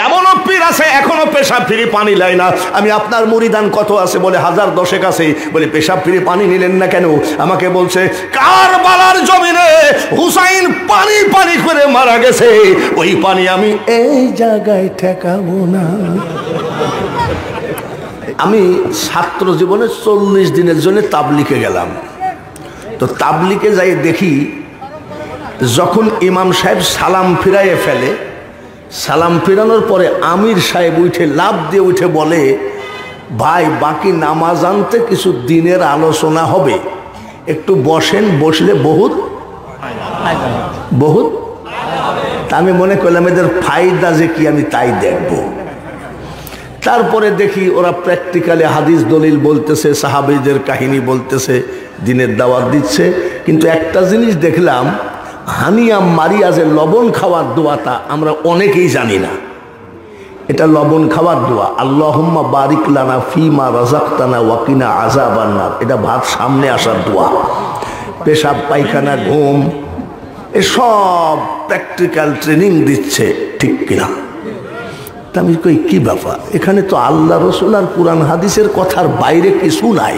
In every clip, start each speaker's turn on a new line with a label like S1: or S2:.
S1: এমনও পীর আছে এখনো পেশাব ফিরে পানি লাই না। আমি আপনার মুরিদান কত আছে বলে 1000 আছে, বলে পেশাব ফিরে পানি নিলেন না কেন? আমাকে বলছে কারবালার জমিনে হুসাইন পানি পানি করে মারা গেছে, ওই পানি আমি এই জায়গায় ঠেকাবো না। আমি ছাত্র জীবনে 40 দিনের জন্য তাবলিগে গেলাম। তো তাবলিগে যাই দেখি যখন ইমাম সাহেব সালাম ফিরাইয়ে ফেলে, সালাম ফিরানোর পরে আমির সাহেব উঠে লাফ দিয়ে উঠে বলে, ভাই বাকি নামাজ আনতে কিছু দিনের আলোচনা হবে, একটু বসেন, বসলে বহুত বহুত। তা আমি মনে করলাম এদের ফায়দা যে কি আমি তাই দেখব। তারপরে দেখি ওরা প্র্যাকটিক্যালি হাদিস দলিল বলতেছে, সাহাবীদের কাহিনী বলতেছে, দিনের দাওয়াত দিচ্ছে। কিন্তু একটা জিনিস দেখলাম, হানিয়াম মারিয়াজের লবণ খাওয়ার দোয়াটা আমরা অনেকেই জানি না। এটা লবণ খাওয়ার দোয়া, আল্লাহুম্মা বারিক লানা ফিমা রাযাকতানা ওয়াকিনা আযাবান নার। এটা ভাত সামনে আসার দোয়া। পেশাব পায়খানা ঘুম এসব প্র্যাকটিক্যাল ট্রেনিং দিচ্ছে, ঠিক কিনা? তা আমি কই কি ব্যাপার, এখানে তো আল্লাহ রসুল আর কুরআন হাদিসের কথার বাইরে কিছু নাই,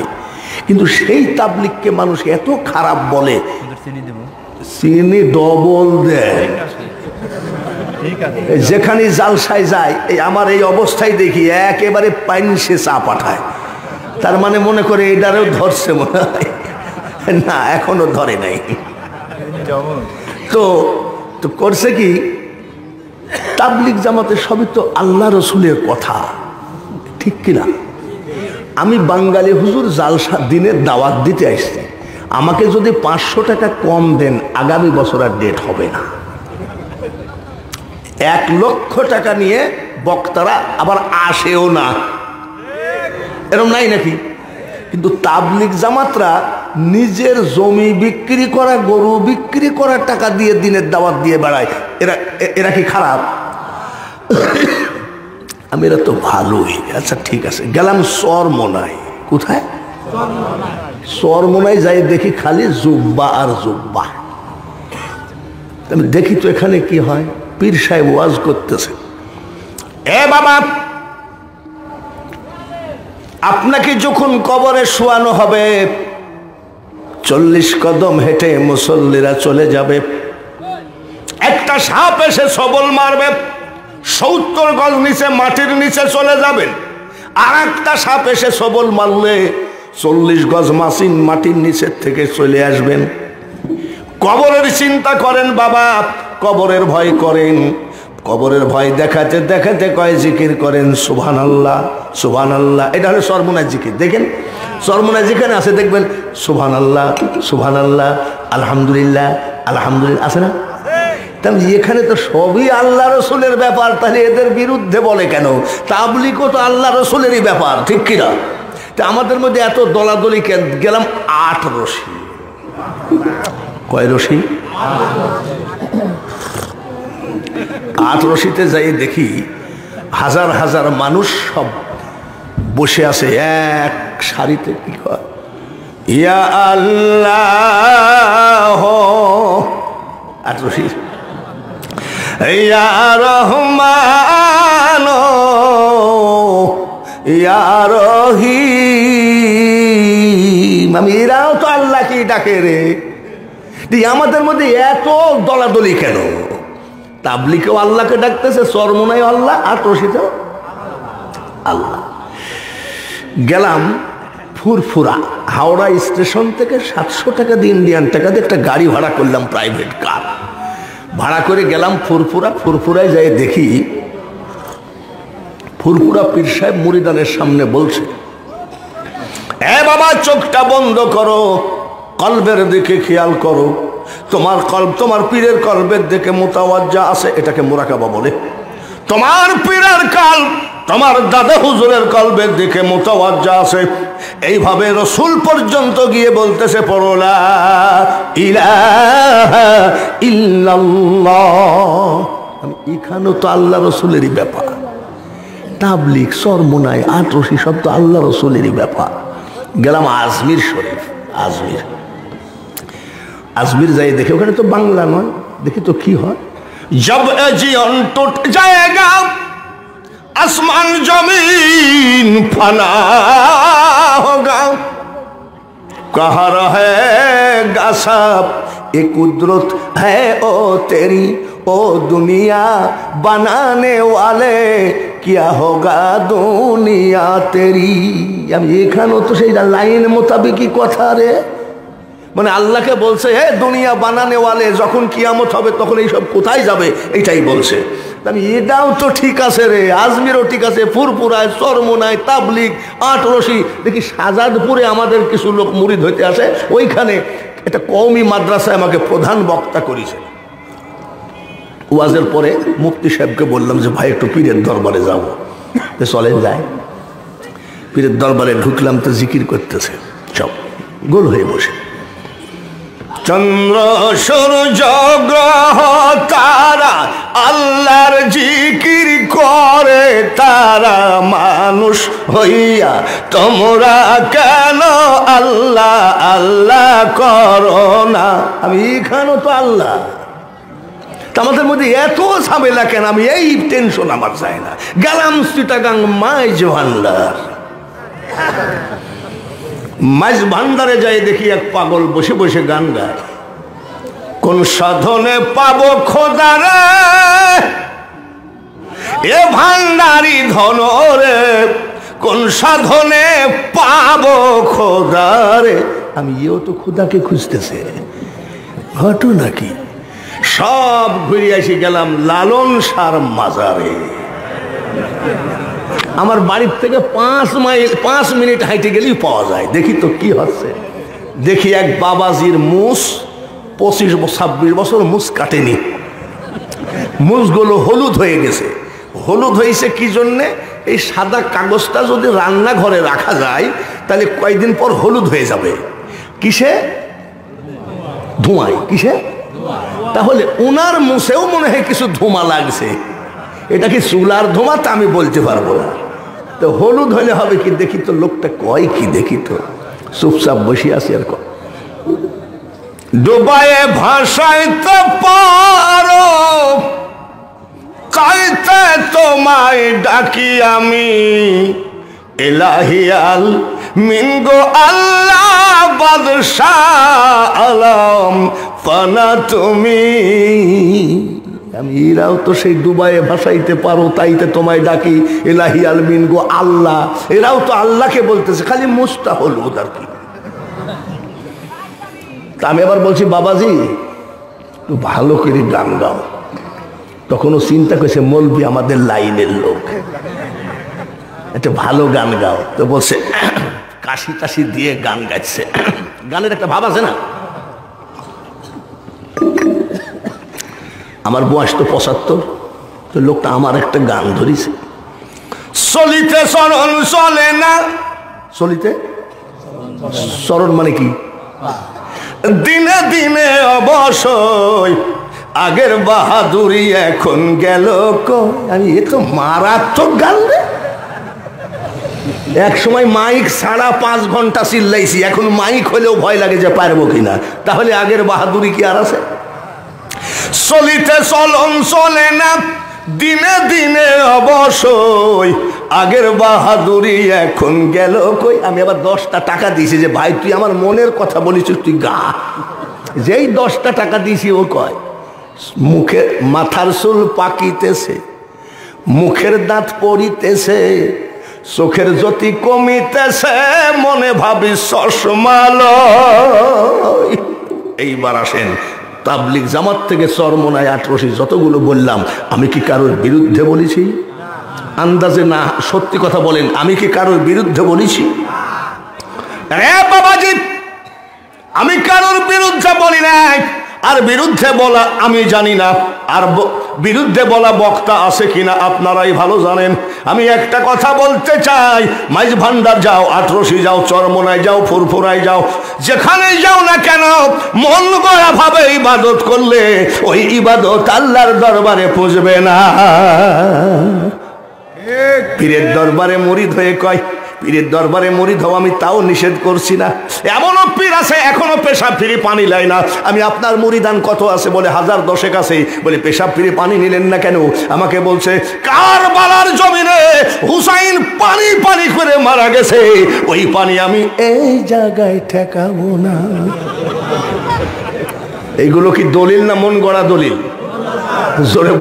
S1: কিন্তু সেই তাবলিগকে মানুষ এত খারাপ বলে, চিনি ডবল দেয়। যেখানে জালসায় যায়, এই আমার এই অবস্থায় দেখি একেবারে পাইনসে চা পাঠায়। তার মানে মনে করে এটারেও ধরছে মনে হয়, না এখনো ধরে নাই। তো করছে কি, তাবলিগ জামাতে সবই তো আল্লাহ রসুলের কথা, ঠিক কিনা? আমি বাঙালি হুজুর জালসা দিনের দাওয়াত দিতে আসছি, আমাকে যদি 500 টাকা কম দেন আগামী বছর আর ডেট হবে না। 1 লক্ষ টাকা নিয়ে বক্তারা আবার আসেও না, এরকম নাই নাকি? কিন্তু তাবলিগ জামাতরা নিজের জমি বিক্রি করা, গরু বিক্রি করার টাকা দিয়ে দিনের দাওয়াত দিয়ে বেড়ায়। এরা কি খারাপ? আমি এরা তো ভালোই। আচ্ছা ঠিক আছে, গেলাম চরমোনায়। কোথায়? চরমোনায় যাই দেখি খালি জুব্বা আর জুব্বা। আমি দেখি তো এখানে কি হয়, পীর সাহেব ওয়াজ করতেছে, এ বাবা আপনাকে যখন কবরে শোয়ানো হবে 40 কদম হেঁটে মুসল্লিরা চলে যাবে, একটা সাপ এসে সবল মারবে, 70 গজ নিচে মাটির নিচে চলে যাবেন। আর একটা সাপ এসে সবল মারলে 40 গজ মাটির নিচের থেকে চলে আসবেন। কবরের চিন্তা করেন বাবা, কবরের ভয় করেন। কবরের ভয় দেখাতে দেখাতে কয় জিকির করেন সুবহানাল্লাহ সুবহানাল্লাহ। এটা হলো সরমুনায় জিকির। দেখেন সরমুনায় যেখানে আছে দেখবেন সুবহানাল্লাহ সুবহানাল্লাহ, আলহামদুলিল্লাহ আলহামদুলিল্লাহ, আছে না? তাহলে এখানে তো সবই আল্লাহ রসুলের ব্যাপার, তাহলে এদের বিরুদ্ধে বলে কেন? তাবলিগও তো আল্লাহ রসুলেরই ব্যাপার, ঠিক কিনা? তা আমাদের মধ্যে এত দলাদলি কেন? গেলাম 8 রশি। কয় রশি? 8 রশিতে যাই দেখি হাজার হাজার মানুষ সব বসে আছে এক সারিতে। কি কয়? ইয়া আল্লাহ 8 রশি, ইয়া রহমান ইয়া রহিম। আমি এরাও তো আল্লাহ কি ডাকে রে। আমাদের মধ্যে এত দলাদলি কেন? তাবলিগেও আল্লাহকে ডাকতেছে, চরমোনায় আল্লাহ, 8 রশিতেও আল্লাহ। গেলাম ফুরফুরা, হাওড়া স্টেশন থেকে 700 টাকা দিয়ে, ইন্ডিয়ান টাকা দিয়ে একটা গাড়ি ভাড়া করলাম, প্রাইভেট কার ভাড়া করে গেলাম ফুরফুরা। ফুরফুরায় যাই দেখি ফুরফুরা পীর সাহেব মুরিদানের সামনে বলছে, এ বাবা চোখটা বন্ধ করো, কলবের দিকে খেয়াল করো, তোমার কলব তোমার পীরের কলবের দিকে মুতাওয়াজ্জা আছে, এটাকে মুরাকাবা বলে। তোমার পীরের কলব তোমার দাদা হুজুরের কলবের দিকে মুতাওয়াজ্জা আছে। এইভাবে রসুল পর্যন্ত গিয়ে বলতেছে, পড়ো লা ইলাহা ইল্লাল্লাহ। এখানেও তো আল্লাহ রসুলেরই ব্যাপার। তাবলিগ চরমোনায় 8 রশি সব তো আল্লাহ রসুলেরই ব্যাপার। গেলাম আজমির শরীফ। আজমির যাই দেখে, ওখানে তো বাংলা নয়, দেখি তো কি হয়। জব জীবন টুট জায়েগা আসমান জমিন ফানা হোগা, कहाँ रहेगा सब ये कुदरत है ओ तेरी, ओ दुनिया बनाने वाले क्या होगा दुनिया तेरी। আমি এখানেও তো সেই লাইন মোতাবেকই কথা রে, মানে আল্লাহকে বলছে হে দুনিয়া বানানে ওয়ালে, যখন কিয়ামত হবে তখন এই সব কোথায় যাবে এটাই বলছে। আমি এটাও তো ঠিক আছে রে, আজমিরও ঠিক আছে, ফুরপুরায়, চরমোনায়, তাবলিগ, আটরশি, দেখি শাহজাদপুরে আমাদের কিছু লোক মুরিদ হইতে আসে, ওইখানে একটা কওমি মাদ্রাসায় আমাকে প্রধান বক্তা করেছে। ওয়াজের পরে মুফতি সাহেবকে বললাম যে ভাই একটু পীরের দরবারে যাবো, তো চলেন যাই। পীরের দরবারে ঢুকলাম তো জিকির করতেছে সব গোল হয়ে বসে, চন্দ্র সূর্য গ্রহ তারা আল্লাহর জিকির করে তারা, মানুষ হইয়া তোমরা কেন আল্লাহ আল্লাহ করো না। আমি এখানেও তো আল্লাহ, আমাদের মধ্যে এত ঝামেলা কেন? আমি এই টেনশন আমার চাই না। গেলাম চিটাগাং মাইজ ভান্ডার, মাইজ ভান্ডারে যাই দেখি এক পাগল বসে বসে গান গায়, কোন সাধনে পাবো খোদারে এ ভান্ডারি ধনরে, কোন সাধনে পাবো খোদারে। আমি এও তো খোদাকে খুঁজতেছে, ঘটনা কি? সব ঘুরে এসে গেলাম লালন সার মাজারে। আমার বাড়ির থেকে 5 মিনিট হাইটে গেলেই পাওয়া যায়। দেখি তো কি হচ্ছে, দেখি এক বাবাজির মুস 25-26 বছর মুস কাটেনি, মুসগুলো হলুদ হয়ে গেছে। হলুদ হয়েছে কি জন্যে? এই সাদা কাগজটা যদি রান্নাঘরে রাখা যায় তাহলে কয়েকদিন পর হলুদ হয়ে যাবে। কিসে? ধোঁয়ায়। কিসে? তাহলে ওনার মুছেও মনে হয় কিছু ধোঁয়া লাগছে। এটা কি চুলার ধোঁয়া তা আমি বলতে পারবো না। তো হলুদ হলে হবে কি? দেখি তো লোকটা কয় কি, দেখি তো। চুপচাপ বসে আছি আর কয়, ডুবায়ে ভাসাইতে পারো কাইতে তোমায় ডাকি আমি, ইলাহিয়াল মিনগো আল্লাহ বাদশাহ আলম ফানা তুমি। আমি এরাও তো সেই ডুবায়ে ভাসাইতে পারো তাইতে তোমায় ডাকি, ইলাহি আলমিন গো আল্লাহ। এরাও তো আল্লাহকে বলতেছে, খালি মুস্তা হলুদ আর কি। তা আমি আবার বলছি বাবাজি একটু ভালো করে গান গাও। তখনও চিন্তা করছে মৌলবি আমাদের লাইনের লোক, একটা ভালো গান গাও। তো বলছে কাশি টাশি দিয়ে গান গাইছে, গানের একটা ভাব আছে না। আমার বয়স তো 75, তো লোকটা আমার একটা গান ধরিছে, চলিতে চরণ চলে না। চলিতে চরণ মানে কি? দিনে দিনে অবশ্যই আগের বাহাদুরি এখন গেল কই। আমি এ তো মারাত্মক গান রে। এক সময় মাইক ছাড়া 5 ঘন্টা চিল্লাইছি, এখন মাইক হলেও ভয় লাগে যে পারবো কিনা। তাহলে আগের বাহাদুরি কি আর আছে? চলিতে চলন চলে না, দিনে দিনে অবশ্যই আগের বাহাদুরি এখন গেল কই। আমি আবার 10টা টাকা দিয়েছি যে ভাই তুই আমার মনের কথা বলিস, তুই গা। যেই 10টা টাকা দিয়েছি ও কয় মুখে মাথার চুল পাকিতেছে, মুখের দাঁত পড়িতেছে, চোখের জ্যোতি কমিতেছে, মনে ভাবি চশমালো। এইবার আসেন তাবলিগ জামাত থেকে চরমোনায় আটরশি যতগুলো বললাম, আমি কি কারোর বিরুদ্ধে বলেছি? আন্দাজে না, সত্যি কথা বলেন, আমি কি কারোর বিরুদ্ধে বলেছি? বাবাজি আমি কারোর বিরুদ্ধে বলি নাই। আর বিরুদ্ধে বলা আমি জানি না, আর বিরুদ্ধে বলা বক্তা আছে কিনা আপনারাই ভালো জানেন। আমি একটা কথা বলতে চাই, মাইজ ভান্ডার যাও, আটরশি যাও, চরমোনায় যাও, ফুরফুরায় যাও, যেখানেই যাও না কেন মন গড়া ভাবে ইবাদত করলে ওই ইবাদত আল্লাহর দরবারে পুজবে না। পীরের দরবারে মুরিদ হয়ে কয়, পীরের দরবারে মুরিদ হও, আমি তাও নিষেধ করছি না। এমনও পীর আছে এখনো পেশাব ফিরে পানি লাই না। আমি আপনার মুরিদান কত আছে বলে 1000 10 আছে, বলে পেশাব ফিরে পানি নিলেন না কেন? আমাকে বলছে কারবালার জমিনে হুসাইন পানি পানি করে মারা গেছে, ওই পানি আমি এই জায়গায় ঠেকাবো না। এইগুলো কি দলিল না মন গড়া দলিল? জোরে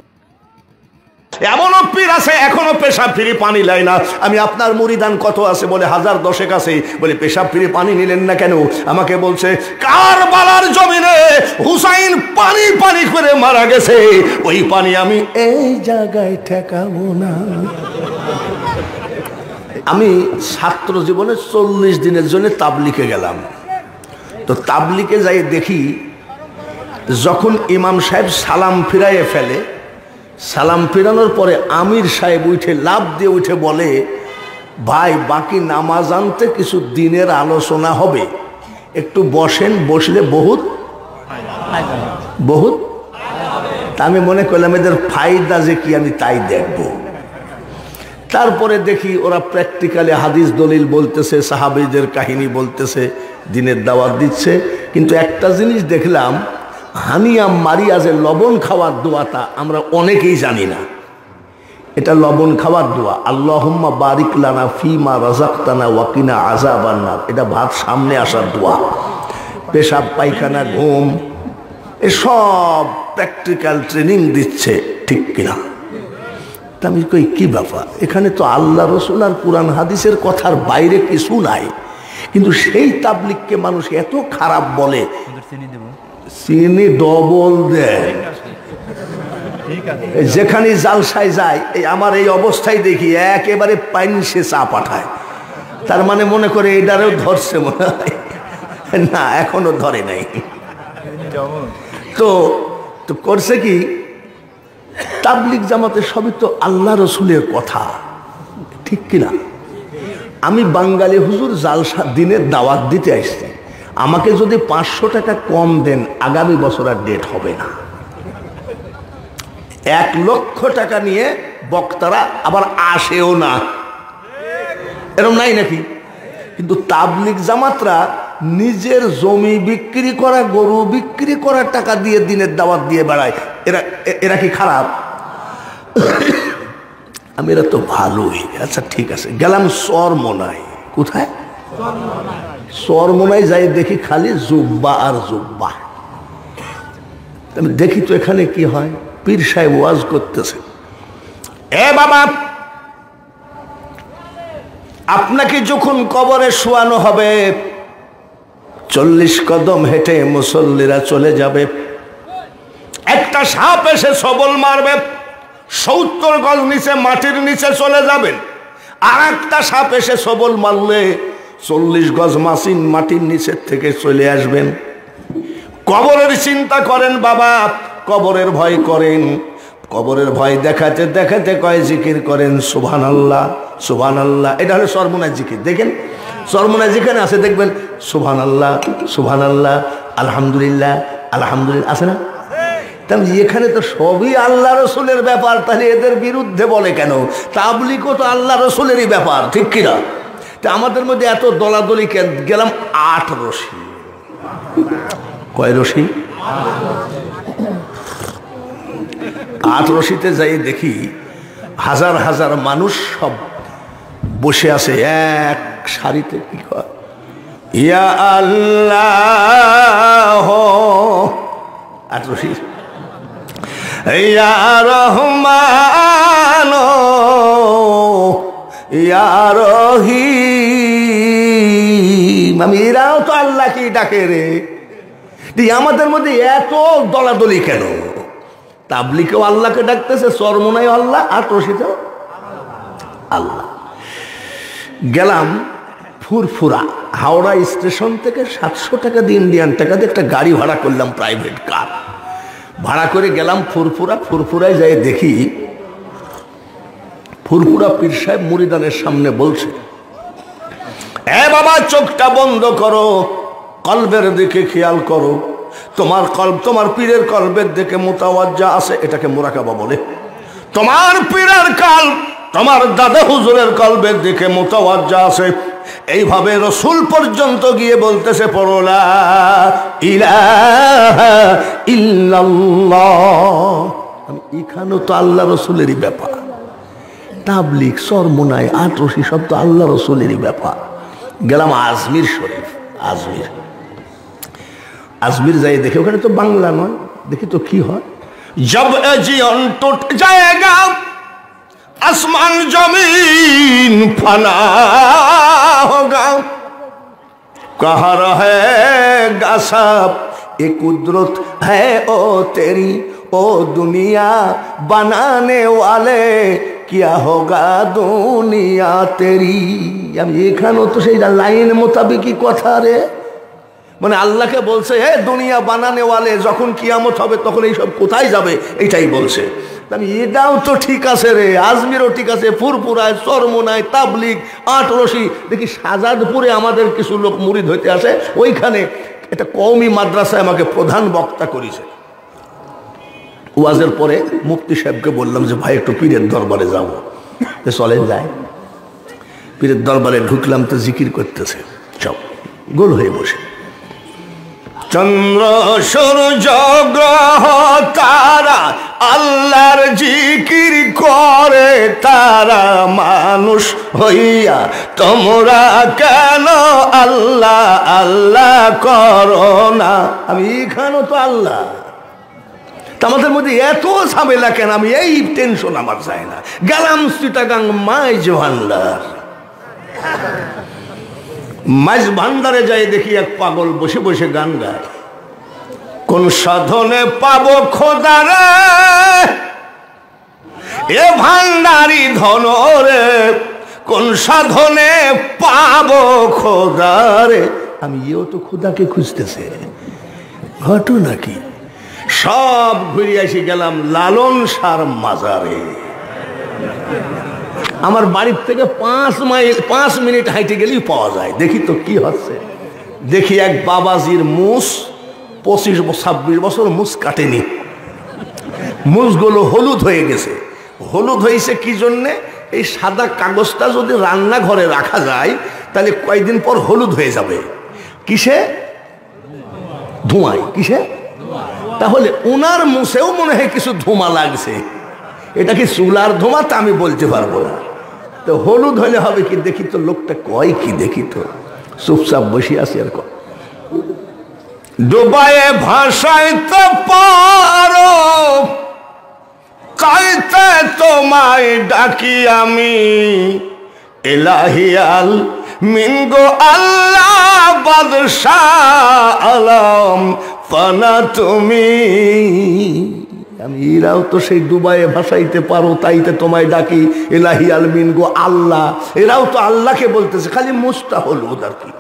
S1: এমনও পীর আছে এখনো পেশাব ফিরে পানি লাই না। আমি আপনার মুরিদান কত আছে বলে 1010 আছে, বলে পেশাব ফিরে পানি নিলেন না কেন? আমাকে বলছে কারবালার জমিনে হুসাইন পানি পানি করে মারা গেছে, ওই পানি আমি এই জায়গায় ঠেকাবো না। আমি ছাত্র জীবনে 40 দিনের জন্য তাবলিগে গেলাম। তো তাবলিগে যাই দেখি যখন ইমাম সাহেব সালাম ফিরাইয়ে ফেলে, সালাম ফিরানোর পরে আমির সাহেব উঠে লাফ দিয়ে উঠে বলে, ভাই বাকি নামাজ আনতে কিছু দিনের আলোচনা হবে, একটু বসেন, বসলে বহুত বহুত। আমি মনে করলাম এদের ফায়দা যে কি আমি তাই দেখব। তারপরে দেখি ওরা প্র্যাকটিক্যালি হাদিস দলিল বলতেছে, সাহাবীদের কাহিনী বলতেছে, দিনের দাওয়াত দিচ্ছে। কিন্তু একটা জিনিস দেখলাম, হানিয়া মারিয়া যে লবণ খাওয়ার দোয়াটা আমরা অনেকেই জানি না। এটা লবণ খাওয়ার দোয়া, আল্লাহুম্মা বারিক লানা ফিমা রাযাকতানা ওয়াকিনা আযাবান নার। এটা ভাত সামনে আসার দোয়া। পেশাব পায়খানা ঘুম এসব প্র্যাকটিক্যাল ট্রেনিং দিচ্ছে, ঠিক কিনা? তা আমি কই কি ব্যাপার, এখানে তো আল্লাহ রসুল আর কুরআন হাদিসের কথার বাইরে কিছু নাই, কিন্তু সেই তাবলিগকে মানুষ এত খারাপ বলে, চিনি ডবল দেয়। যেখানে জালসায় যায় আমার এই অবস্থায় দেখি একেবারে পাইনসে চা পাঠায়, তার মানে মনে করে এটারেও ধরছে মনে হয়, না এখনো ধরে নাই। তো করছে কি, তাবলিগ জামাতে সবই তো আল্লাহ রসুলের কথা, ঠিক কিনা? আমি বাঙালি হুজুর জালসা দিনের দাওয়াত দিতে আসছি, আমাকে যদি 500 টাকা কম দেন আগামী বছর আর ডেট হবে না। 1 লক্ষ টাকা নিয়ে বক্তারা আবার আসেও না, এরকম নাই নাকি? কিন্তু তাবলিগ জামাতরা নিজের জমি বিক্রি করা, গরু বিক্রি করার টাকা দিয়ে দিনের দাওয়াত দিয়ে বেড়ায়। এরা কি খারাপ? আমি এরা তো ভালোই। আচ্ছা ঠিক আছে, গেলাম চরমোনাই। কোথায়? চরমোনাই যাই দেখি খালি জুব্বা আর জুব্বা। আমি দেখি তো এখানে কি হয়, পীর সাহেব ওয়াজ করতেছে, এ বাবা আপনাকে যখন কবরে শোয়ানো হবে 40 কদম হেঁটে মুসল্লিরা চলে যাবে, একটা সাপ এসে সবল মারবে, 70 গজ নিচে মাটির নিচে চলে যাবেন, আর একটা সাপ এসে সবল মারলে 40 গজ মাটির নিচের থেকে চলে আসবেন। কবরের চিন্তা করেন বাবা, কবরের ভয় করেন, কবরের ভয় দেখাতে দেখাতে কয় জিকির করেন সুবহানাল্লাহ সুবহানাল্লাহ। এটা হলো সর্বনাশ জিকির। দেখেন সর্বনাশ যেখানে আছে দেখবেন সুবহানাল্লাহ সুবহানাল্লাহ আলহামদুলিল্লাহ আলহামদুলিল্লাহ, আছে না? তাহলে এখানে তো সবই আল্লাহ রসুলের ব্যাপার, তাহলে এদের বিরুদ্ধে বলে কেন? তাবলিগও তো আল্লাহ রসুলেরই ব্যাপার, ঠিক কিনা? তা আমাদের মধ্যে এত দলাদলি কেন? গেলাম 8 রশি। কয় রশি? 8 রশিতে যাই দেখি হাজার হাজার মানুষ সব বসে আছে এক সারিতে। কি কয়? ইয়া আল্লাহ 8 রশি, ইয়া রহমান ইয়া রহিম। আমি এরাও তো আল্লাহকে ডাকে রে। আমাদের মধ্যে এত দলাদলি কেন? তাবলিগেও আল্লাহকে ডাকতেছে, চরমোনাই আল্লাহ, 8 রশিতেও আল্লাহ। গেলাম ফুরফুরা, হাওড়া স্টেশন থেকে 700 টাকা দিয়ে ইন্ডিয়ান টাকা দিয়ে একটা গাড়ি ভাড়া করলাম, প্রাইভেট কার ভাড়া করে গেলাম ফুরফুরা। ফুরফুরায় যাই দেখি ফুরফুরা পীর সাহেব মুরিদানের সামনে বলছে, এ বাবা চোখটা বন্ধ করো, কলবের দিকে খেয়াল করো, তোমার কলব তোমার পীরের কলবের দিকে মুতাওয়াজ্জা আছে, এটাকে মুরাকাবা বলে। তোমার পীরের কলব তোমার দাদা হুজুরের কলবের দিকে মুতাওয়াজ্জা আছে। এইভাবে রসুল পর্যন্ত গিয়ে বলতেছে, পড়ো লা ইলাহা ইল্লাল্লাহ। এখানেও তো আল্লাহ রসুলেরই ব্যাপার, তাবলিগ, চরমোনাই, আটরশি সব তো আল্লাহ রসুলেরই ব্যাপার। গেলাম আজমির শরীফ। আজমির যাই দেখে ওখানে তো বাংলা নয়, দেখি তো কি হয়। জব জিয়ন টুট জায়েগা আসমান জমিন ফানা হোগা, कहा रहेगा सब ये कुदरत है ओ तेरी, ओ दुनिया बनाने वाले क्या होगा दुनिया तेरी। আমি এখানেও তো সেই লাইন মোতাবেকই কথা রে, মানে আল্লাহকে বলছে হে দুনিয়া বানানে ওয়ালে, যখন কিয়ামত হবে তখন এইসব কোথায় যাবে এইটাই বলছে। আমি এটাও তো ঠিক আছে রে, আজমিরও ঠিক আছে, ফুরপুরায়, চরমোনায়, তাবলিগ, আটরশি। দেখি শাহজাদপুরে আমাদের কিছু লোক মুরিদ হইতে আসে, ওইখানে একটা কওমি মাদ্রাসায় আমাকে প্রধান বক্তা করেছে। ওয়াজের পরে মুফতি সাহেবকে বললাম যে ভাই একটু পীরের দরবারে যাবো, চলেন যাই। পীরের দরবারে ঢুকলাম তো জিকির করতেছে সব গোল হয়ে বসে, চন্দ্র সূর্য গ্রহ তারা আল্লাহর জিকির করে তারা, মানুষ হইয়া তোমরা কেন আল্লাহ আল্লাহ করো না। আমি এখানেও তো আল্লাহ, আমাদের মধ্যে এত ঝামেলা কেন? আমি এই টেনশন আমার যায় না। গেলাম চিটাগাং মাইজ ভান্ডার, মাইজ ভান্ডারে যাই দেখি এক পাগল বসে বসে গান গায়, কোন সাধনে পাবো খোদারে এ ভান্ডারি ধন রে, কোন সাধনে পাবো খোদারে। আমি এও তো খোদাকে খুঁজতেছে, ঘটনা কি? সব ঘুরে এসে গেলাম লালন শাহর মাজারে। আমার বাড়ির থেকে 5 মিনিট হাইটে গেলেই পাওয়া যায়। দেখি তো কি হচ্ছে। দেখি এক বাবাজির মুস 25-26 বছর মুস কাটেনি, মুসগুলো হলুদ হয়ে গেছে। হলুদ হয়েছে কি জন্যে? এই সাদা কাগজটা যদি রান্নাঘরে রাখা যায় তাহলে কয়েকদিন পর হলুদ হয়ে যাবে। কিসে? ধোঁয়ায়। কিসে? তাহলে ওনার মুছেও মনে হয় কিছু ধোঁয়া লাগছে। এটা কি চুলার ধোঁয়া তা আমি বলতে পারবো না। তো হলুদ হলে হবে কি? দেখি তো লোকটা কয় কি, দেখি তো। চুপচাপ বসে আছি আর কয়, ডুবায়ে ভাসাইতে পারো কাইতে তোমায় ডাকি আমি, এলাহিয়াল মিনগো আল্লাহ বাদশাহ আলম ফানা তুমি। আমি এরাও তো সেই ডুবায়ে ভাসাইতে পারো তাইতে তোমায় ডাকি, এলাহি আলমিন গো আল্লাহ। এরাও তো আল্লাহকে বলতেছে, খালি মুস্তা হলুদ আর কি।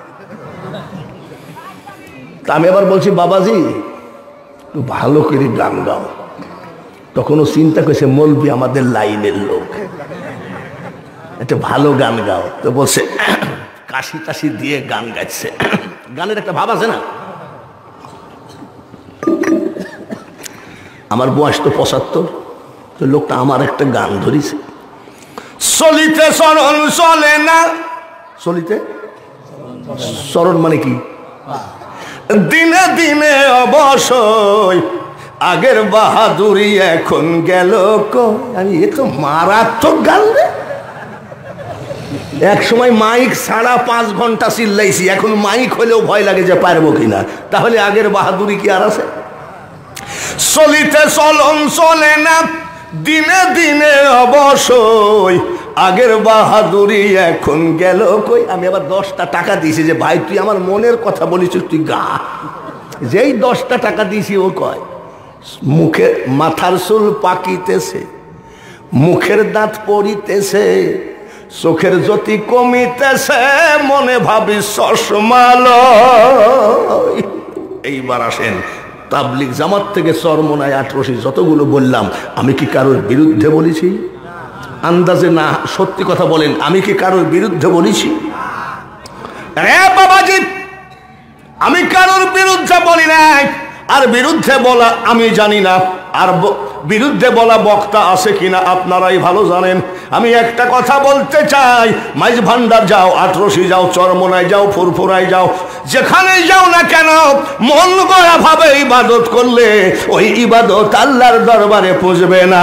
S1: তা আমি এবার বলছি বাবাজি একটু ভালো করে গান গাও। তখনও চিন্তা করছে মৌলবি আমাদের লাইনের লোক, একটা ভালো গান গাও। তো বলছে কাশি টাশি দিয়ে গান গাইছে। গানের একটা ভাব আছে না? আমার বয়স তো 75, তো লোকটা আমার একটা গান ধরেছে, চলিতে চরণ চলে না। চলিতে চরণ মানে কি? দিনে দিনে অবশ্যই আগের বাহাদুরি এখন গেল কই। আমি এ তো মারাত্মক গান রে। এক সময় মাইক ছাড়া 5 ঘন্টা চিল্লাইছি, এখন মাইক হলেও ভয় লাগে যে পারবো কিনা। তাহলে আগের বাহাদুরি কি আর আছে? চলিতে চলন চলে না, দিনে দিনে অবশ্যই আগের বাহাদুরি এখন গেল কই। আমি আবার 10টা টাকা দিয়েছি যে ভাই তুই আমার মনের কথা বলিস, তুই গা। যেই 10টা টাকা দিয়েছি ও কয় মুখে মাথার চুল পাকিতেছে, মুখের দাঁত পড়িতেছে, চোখের জ্যোতি কমিতেছে, মনে ভাবি চশমালয়। এইবার আসেন, তাবলিগ জামাত থেকে চরমোনাই, আটরশি যতগুলো বললাম, আমি কি কারোর বিরুদ্ধে বলেছি? আন্দাজে না, সত্যি কথা বলেন, আমি কি কারোর বিরুদ্ধে বলেছি? রে বাবাজি, আমি কারোর বিরুদ্ধে বলি নাই। আর বিরুদ্ধে বলা আমি জানি না, আর বিরুদ্ধে বলা বক্তা আছে কিনা আপনারাই ভালো জানেন। আমি একটা কথা বলতে চাই, মাইজ ভান্ডার যাও, আটরশি যাও, চরমোনাই যাও, ফুরফুরাই যাও, যেখানেই যাও না কেন, মন গড়া ভাবে ইবাদত করলে ওই ইবাদত আল্লাহর দরবারে পুজবে না।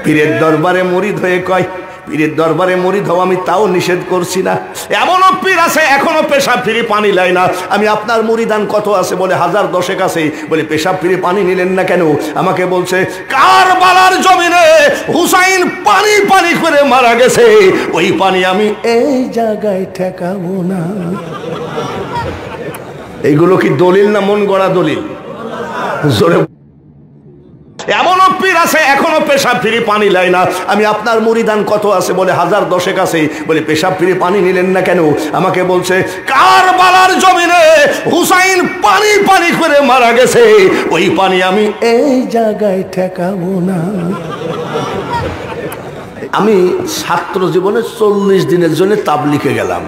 S1: পীরের দরবারে মুরিদ হয়ে কয়, পীরের দরবারে মুরিদ হওয়া আমি তাও নিষেধ করছি না। এমনও পীর আছে এখনো পেশাব ফিরে পানি লাই না। আমি আপনার মুরিদান কত আছে বলে 1010 আছে, বলে পেশাব ফিরে পানি নিলেন না কেন? আমাকে বলছে কারবালার জমিনে হুসাইন পানি পানি করে মারা গেছে, ওই পানি আমি এই জায়গায় ঠেকাবো না। এইগুলো কি দলিল না মন গড়া দলিল? জোরে। এমনও পীর আছে এখনো পেশাব ফিরে পানি লাই না। আমি আপনার মুরিদান কত আছে বলে 1010 আছে, বলে পেশাব ফিরে পানি নিলেন না কেন? আমাকে বলছে কারবালার জমিনে হুসাইন পানি পানি করে মারা গেছে, ওই পানি আমি এই জায়গায় ঠেকাবো না। আমি ছাত্র জীবনে 40 দিনের জন্য তাবলিগে গেলাম।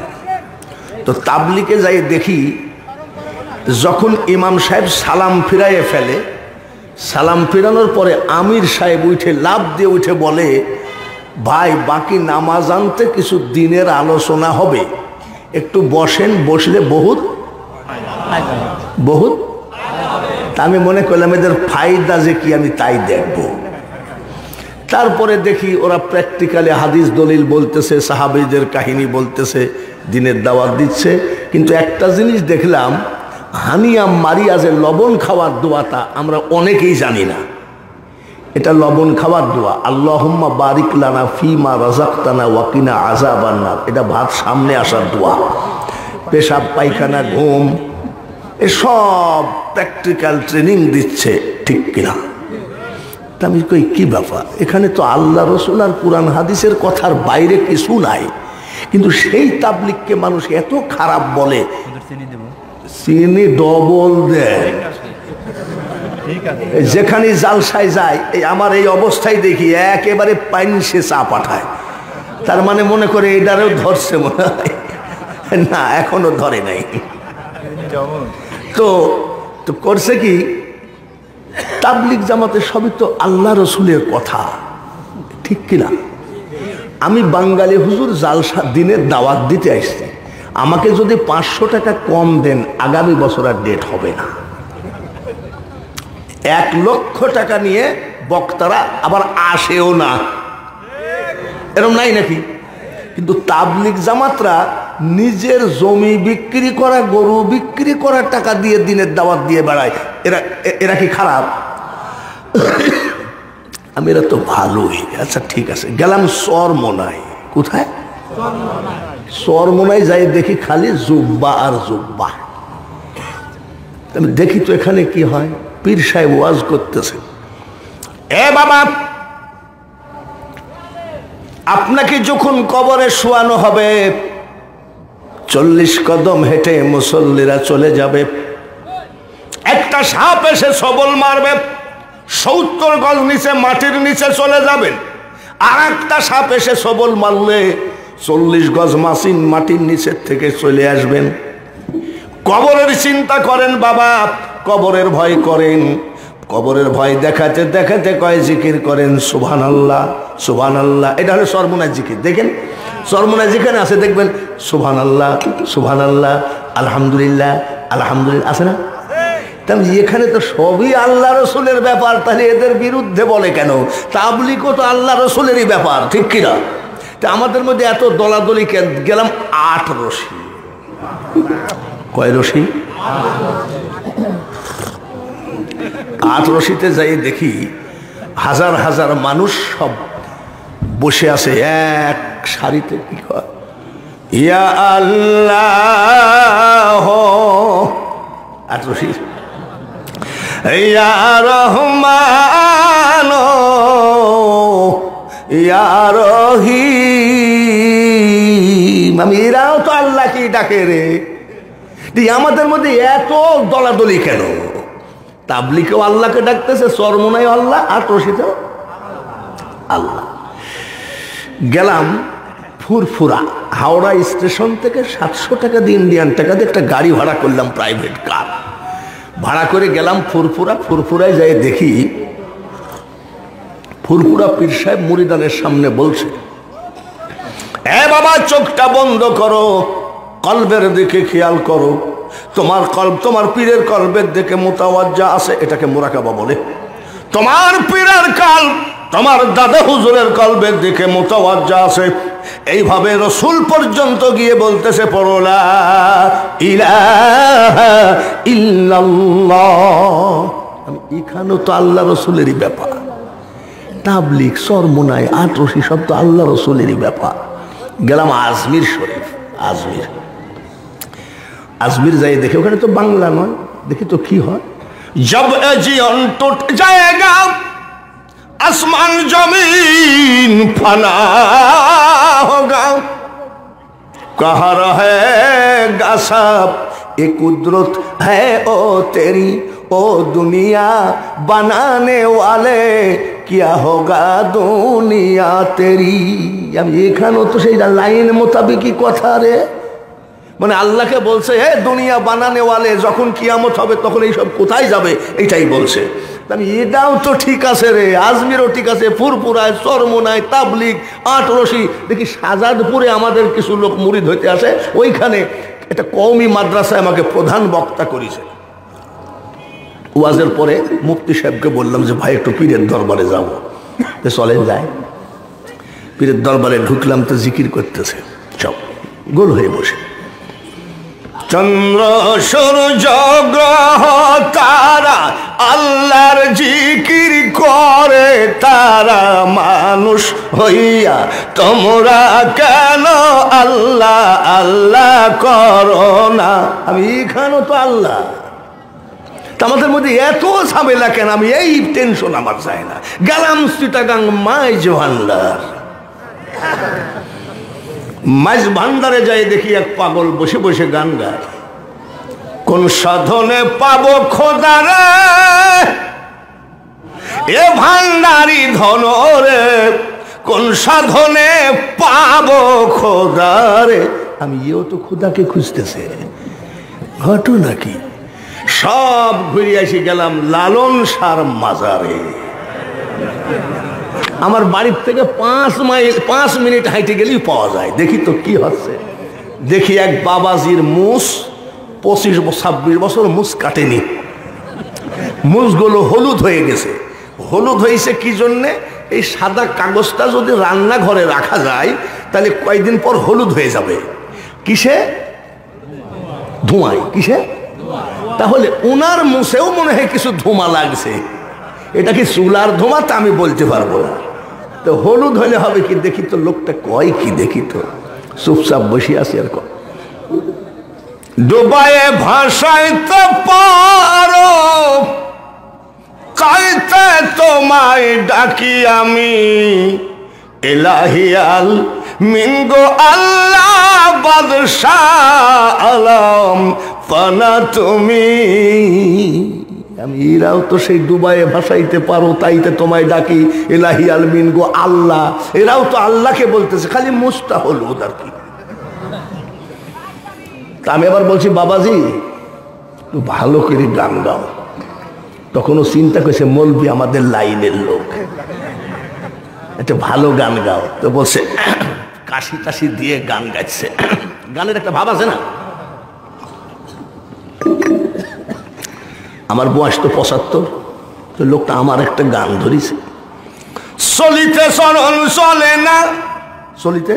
S1: তো তাবলিগে যাই দেখি, যখন ইমাম সাহেব সালাম ফিরাইয়ে ফেলে, সালাম ফিরানোর পরে আমির সাহেব উঠে লাফ দিয়ে উঠে বলে, ভাই বাকি নামাজ আনতে কিছু দিনের আলোচনা হবে, একটু বসেন, বসলে বহুত বহুত। আমি মনে করলাম এদের ফায়দা যে কি আমি তাই দেখব। তারপরে দেখি ওরা প্র্যাকটিক্যালি হাদিস দলিল বলতেছে, সাহাবীদের কাহিনী বলতেছে, দিনের দাওয়াত দিচ্ছে। কিন্তু একটা জিনিস দেখলাম, হানিয়া মারিয়াজের লবণ খাওয়ার দোয়াটা আমরা অনেকেই জানি না। এটা লবণ খাওয়ার দোয়া, আল্লাহুম্মা বারিক লানা ফিমা রাযাকতানা ওয়াকিনা আযাবান নার। এটা ভাত সামনে আসার দোয়া। পেশাব পায়খানা ঘুম এসব প্র্যাকটিক্যাল ট্রেনিং দিচ্ছে, ঠিক কিনা? তা আমি কই কি ব্যাপার, এখানে তো আল্লাহ রসুল আর কুরআন হাদিসের কথার বাইরে কিছু নাই, কিন্তু সেই তাবলিগকে মানুষ এত খারাপ বলে, চিনি ডবল দেয়। যেখানে জালসায় যায়, এই আমার এই অবস্থায় দেখি একেবারে পাইনসে চা পাঠায়। তার মানে মনে করে এটারেও ধরছে মনে হয়, না এখনো ধরে নাই। তো করছে কি, তাবলিগ জামাতে সবই তো আল্লাহ রসুলের কথা, ঠিক কিনা? আমি বাঙালি হুজুর জালসা দিনের দাওয়াত দিতে আসছি, আমাকে যদি 500 টাকা কম দেন আগামী বছর আর ডেট হবে না। 1 লক্ষ টাকা নিয়ে বক্তারা আবার আসেও না, এরকম নাই নাকি? কিন্তু তাবলিগ জামাতরা নিজের জমি বিক্রি করা, গরু বিক্রি করার টাকা দিয়ে দিনের দাওয়াত দিয়ে বেড়ায়। এরা কি খারাপ? আমি এরা তো ভালোই। আচ্ছা ঠিক আছে, গেলাম চরমোনাই। কোথায়? চরমোনাই যাই দেখি খালি জুব্বা আর জুব্বা। আমি দেখি তো এখানে কি হয়। পীর সাহেব ওয়াজ করতেছে, এ বাবা, আপনাকে যখন কবরে শোয়ানো হবে 40 কদম হেঁটে মুসল্লিরা চলে যাবে, একটা সাপ এসে সবল মারবে, 70 গজ নিচে মাটির নিচে চলে যাবেন। আর একটা সাপ এসে সবল মারলে 40 গজ মাটির নিচের থেকে চলে আসবেন। কবরের চিন্তা করেন বাবা, কবরের ভয় করেন। কবরের ভয় দেখাতে দেখাতে কয় জিকির করেন সুবহানাল্লাহ সুবহানাল্লাহ। এটা হলো সরমুনায় জিকির। দেখেন সরমুনায় যেখানে আছে দেখবেন সুবহানাল্লাহ সুবহানাল্লাহ, আলহামদুলিল্লাহ আলহামদুলিল্লাহ, আছে না? তাহলে এখানে তো সবই আল্লাহ রসুলের ব্যাপার, তাহলে এদের বিরুদ্ধে বলে কেন? তাবলিগও তো আল্লাহ রসুলেরই ব্যাপার, ঠিক কিনা? তা আমাদের মধ্যে এত দলাদলি গেলাম 8 রশি। কয় রশি? 8 রশিতে যাই দেখি হাজার হাজার মানুষ সব বসে আছে এক সারিতে। কি কয়? ইয়া আল্লাহ 8 রশি, ইয়া রহমান ইয়া রহিম। আমি এরাও তো আল্লাহ কি ডাকে রে। আমাদের মধ্যে এত দলাদলি কেন? তাবলিগেও আল্লাহকে ডাকতেছে, চরমোনাই আল্লাহ, 8 রশিতেও আল্লাহ। গেলাম ফুরফুরা, হাওড়া স্টেশন থেকে 700 টাকা দিয়ে ইন্ডিয়ান টাকা দিয়ে একটা গাড়ি ভাড়া করলাম, প্রাইভেট কার ভাড়া করে গেলাম ফুরফুরা। ফুরফুরায় যাই দেখি ফুরফুরা পীর সাহেব মুরিদানের সামনে বলছে, এ বাবা চোখটা বন্ধ করো, কলবের দিকে খেয়াল করো, তোমার কলব তোমার পীরের কলবের দিকে মুতাওয়াজ্জা আছে, এটাকে মুরাকাবা বলে। তোমার পীরের কলব তোমার দাদা হুজুরের কলবের দিকে মুতাওয়াজ্জা আছে। এইভাবে রসুল পর্যন্ত গিয়ে বলতেছে পড়ো লা ইলাহা ইল্লাল্লাহ। আমি এখানেও তো আল্লাহ রসুলেরই ব্যাপার, তাবলিগ চরমোনাই আটরশি সব তো আল্লাহ রসুলেরই ব্যাপার। গেলাম আজমির শরীফ, আজমির যাই দেখে ওখানে তো বাংলা নয়, দেখি তো কি হয়। জব জিয়ন টুট জায়েগা আসমান জমিন ফানা হোগা, कहा रहे गसब ये कुदरत है ओ तेरी, ओ दुनिया बनाने वाले क्या होगा दुनिया तेरी। আমি এখানেও তো সেই লাইন মোতাবেকই কথা রে, মানে আল্লাহকে বলছে হে দুনিয়া বানানে ওয়ালে, যখন কিয়ামত হবে তখন এইসব কোথায় যাবে এইটাই বলছে। আমি এটাও তো ঠিক আছে রে, আজমিরও ঠিক আছে, ফুরপুরায় চরমোনায় তাবলিগ আটরশি। দেখি শাহজাদপুরে আমাদের কিছু লোক মুরিদ হইতে আসে, ওইখানে একটা কওমি মাদ্রাসায় আমাকে প্রধান বক্তা করেছে। ওয়াজের পরে মুফতি সাহেবকে বললাম যে ভাই একটু পীরের দরবারে যাবো, তো চলেন যায়। পীরের দরবারে ঢুকলাম তো জিকির করতেছে সব গোল হয়ে বসে, চন্দ্র সূর্য গ্রহ তারা আল্লাহর জিকির করে তারা, মানুষ হইয়া তোমরা কেন আল্লাহ আল্লাহ করো না। আমি এখানেও তো আল্লাহ, আমাদের মধ্যে এত ঝামেলা কেন? আমি এই টেনশন আমার চাই না। গেলাম চিটাগাং মাইজ ভান্ডার, মাইজ ভান্ডারে যাই দেখি এক পাগল বসে বসে গান গায়, কোন সাধনে পাবো খোদারে এ ভান্ডারি ধন রে, কোন সাধনে পাবো খোদারে। আমি এও তো খোদাকে খুঁজতেছে, ঘটনা কি? সব ঘুরে এসে গেলাম লালন শাহর মাজারে। আমার বাড়ির থেকে 5 মিনিট হাইটে গেলেই পাওয়া যায়। দেখি তো কি হচ্ছে। দেখি এক বাবাজির মুস 25-26 বছর মুস কাটেনি, মুসগুলো হলুদ হয়ে গেছে। হলুদ হয়েছে কি জন্যে? এই সাদা কাগজটা যদি রান্নাঘরে রাখা যায় তাহলে কয়েকদিন পর হলুদ হয়ে যাবে। কিসে? ধোঁয়ায়। কিসে? তাহলে ওনার মুছেও মনে হয় কিছু ধোঁয়া লাগছে। এটা কি চুলার ধোঁয়া তা আমি বলতে পারবো না। তো হলুদ হলে হবে কি? দেখি তো লোকটা কয় কি, দেখি তো। চুপচাপ বসে আছি আর কয় ডুবায়ে ভাসাইতে পারো, চাইতে তোমায় ডাকি আমি, ইলাহিয়াল মিনগো আল্লাহ বাদশাহ আলম ফানা তুমি। আমি এরাও তো সেই ডুবায়ে ভাসাইতে পারো, তাইতে তোমায় ডাকি, ইলাহি আলমিন গো আল্লাহ। এরাও তো আল্লাহকে বলতেছে, খালি মুস্তা হলুদ আর কি। তা আমি আবার বলছি বাবাজি একটু ভালো করে গান গাও। তখনও চিন্তা করছে মৌলবি আমাদের লাইনের লোক, একটা ভালো গান গাও। তো বলছে কাশি টাশি দিয়ে গান গাইছে। গানের একটা ভাব আছে না? আমার বয়স তো 75, তো লোকটা আমার একটা গান ধরিছে, চলিতে চরণ চলে না। চলিতে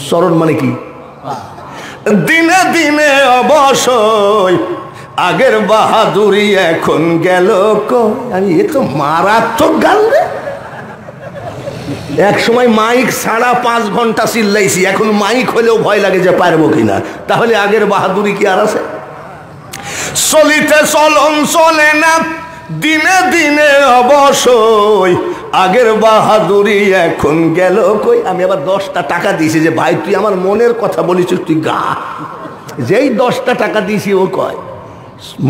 S1: চরণ মানে কি? দিনে দিনে অবশ্যই আগের বাহাদুরি এখন গেল কই। আমি এ তো মারাত্মক গান রে। এক সময় মাইক ছাড়া 5 ঘন্টা চিল্লাইছি, এখন মাইক হলেও ভয় লাগে যে পারবো কিনা। তাহলে আগের বাহাদুরি কি আর আছে? চলিতে চলন চলে না, দিনে দিনে অবশ্যই আগের বাহাদুরি এখন গেল কই। আমি আবার 10টা টাকা দিয়েছি যে ভাই তুই আমার মনের কথা বলিস, তুই গা। যেই 10টা টাকা দিয়েছি ও কয়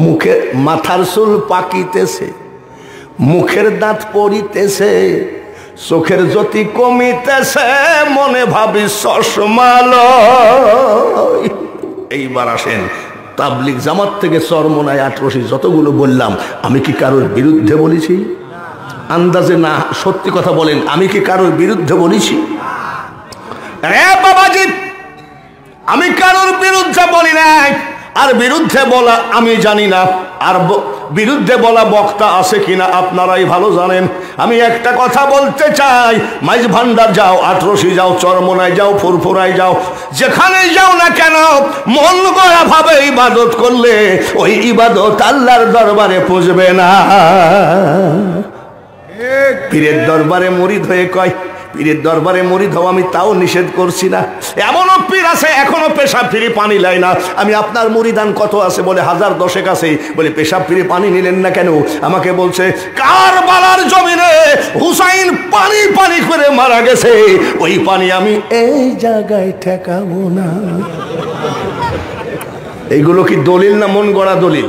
S1: মুখে মাথার চুল পাকিতেছে, মুখের দাঁত পড়িতেছে, চোখের জ্যোতি কমিতেছে, মনে ভাবি চশমালো। এইবার আসেন তাবলিগ জামাত থেকে চরমোনাই আটরশি যতগুলো বললাম, আমি কি কারোর বিরুদ্ধে বলেছি? আন্দাজে না, সত্যি কথা বলেন, আমি কি কারোর বিরুদ্ধে বলেছি? রে বাবাজি, আমি কারোর বিরুদ্ধে বলি নাই, আর বিরুদ্ধে বলা আমি জানি না। আর বিরুদ্ধে বলা বক্তা আছে কিনা আপনারাই ভালো জানেন। আমি একটা কথা বলতে চাই, মাইজ ভান্ডার যাও, আটরশি যাও, চরমোনায় যাও, ফুরফুরায় যাও, যেখানেই যাও না কেন মন গড়া ভাবে ইবাদত করলে ওই ইবাদত আল্লাহর দরবারে পৌঁছবে না। পীরের দরবারে মুরিদ হয়ে কয়, পীরের দরবারে মুরিদ হও, আমি তাও নিষেধ করছি না। এমনও পীর আছে এখনো পেশাব ফিরে পানি লাই না। আমি আপনার মুরিদান কত আছে বলে 1000 আছে, বলে পেশাব ফিরে পানি নিলেন না কেন? আমাকে বলছে কারবালার জমিনে হুসাইন পানি পানি করে মারা গেছে, ওই পানি আমি এই জায়গায় ঠেকাবো না। এইগুলো কি দলিল না মন গড়া দলিল?